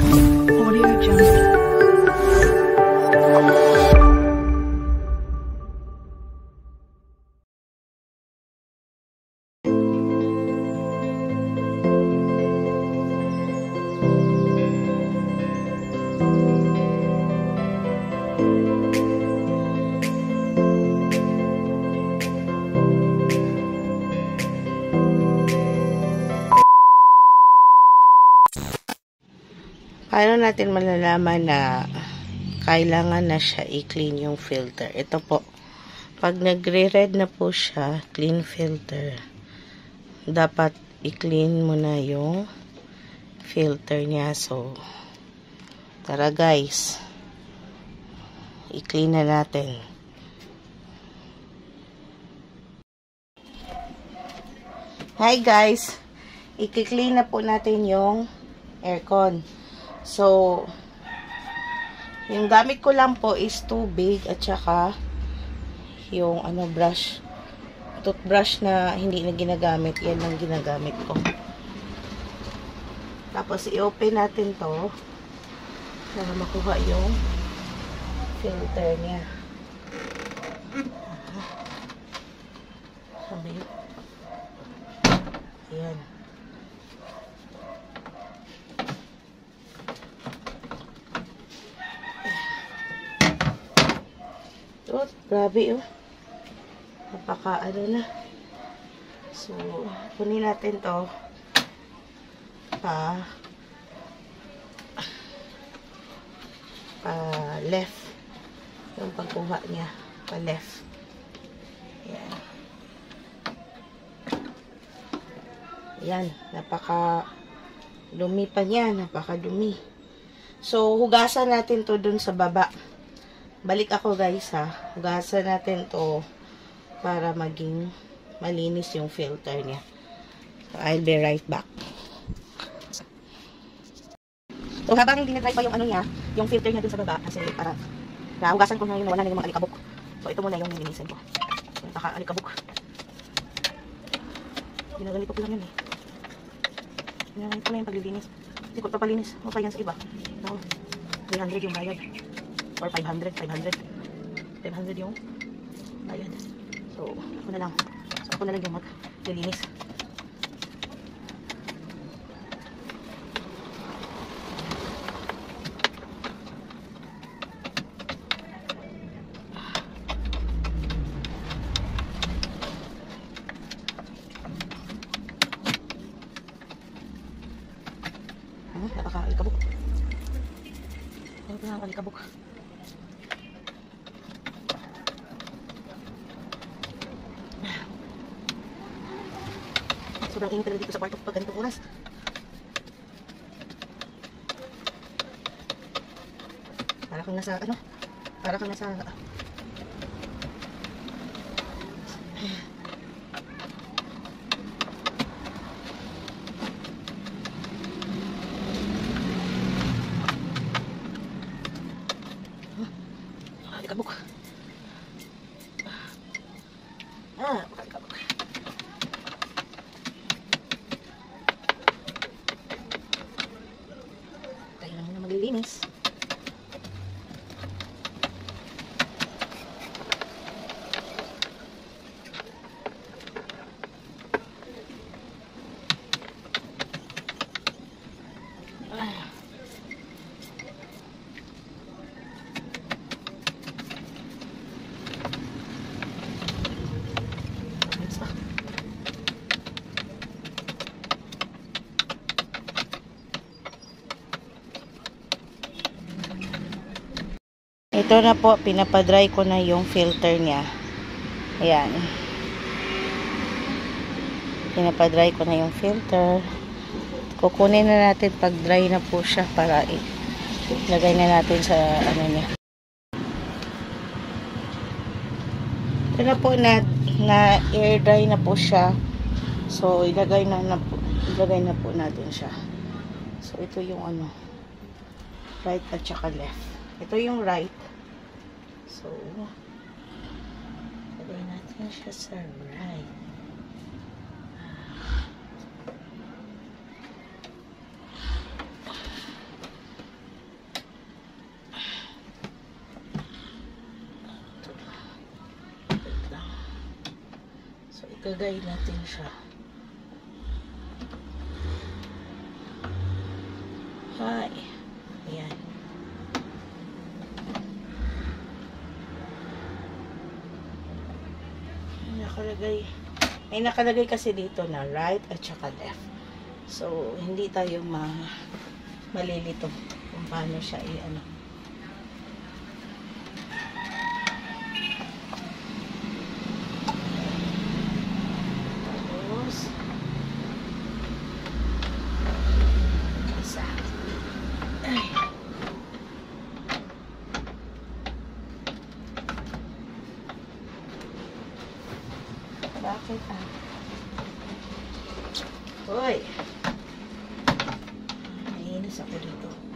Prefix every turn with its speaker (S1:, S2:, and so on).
S1: Audio Jungle.
S2: Paano natin malalaman na kailangan na siya i-clean yung filter? Ito po. Pag nagre-red na po siya, clean filter, dapat i-clean mo na yung filter niya. So, tara guys. I-clean na natin. Hi guys. I-clean na po natin yung aircon. So, yung gamit ko lang po is tubig at saka yung brush. Toothbrush na hindi na ginagamit. Yan ang ginagamit ko. Tapos, i-open natin to para makuha yung filter niya. Sabi yun. Ayan. Oh, grabe oh. Napaka na. So, kunin natin to pa left. Yung pagkuha niya pa left. Ayan. Ayan. Napaka dumi pa niya. Napaka dumi. So, hugasan natin to dun sa baba. Balik ako guys ha. Hugasan natin to para maging malinis yung filter niya. So, I'll be right back. So, habang dinadry pa yung niya, yung filter niya dun sa baba, kasi para nahugasan ko na yun, wala na yung mga alikabok. So, ito muna yung nilinisan ko. Yung naka-alikabok. Ginaganito ko lang yun eh. Ginaganito ko lang yung paglilinis. Hindi ko papalinis. Okay yan sa iba. No, 300 yung bayad. Or 500 yung bayad. So, ako na lang. So, ako na lang yung maglilinis. Napaka-alikabok. Napaka-alikabok. Sobrang init talaga dito sa kwarto pag ganitong oras. Para kang nasa, para kang nasa, alikabok. Alikabok. Tayo na muna maglilinis. Ito na po, pinapadry ko na yung filter niya. Ayan. Pinapadry ko na yung filter. Kukunin na natin pag dry na po siya para ilagay na natin sa niya. Ito na po na air dry na po siya. So, ilagay na po natin siya. So, ito yung right at saka left. Ito yung right. So, ilagay natin siya sa right. Gagay natin siya. Hi. Ayan. May nakalagay kasi dito na right at saka left. So, hindi tayo malilito kung paano siya i-ano. Tapos, isa. Ay. Bakit Hoy! Naiinis ako dito.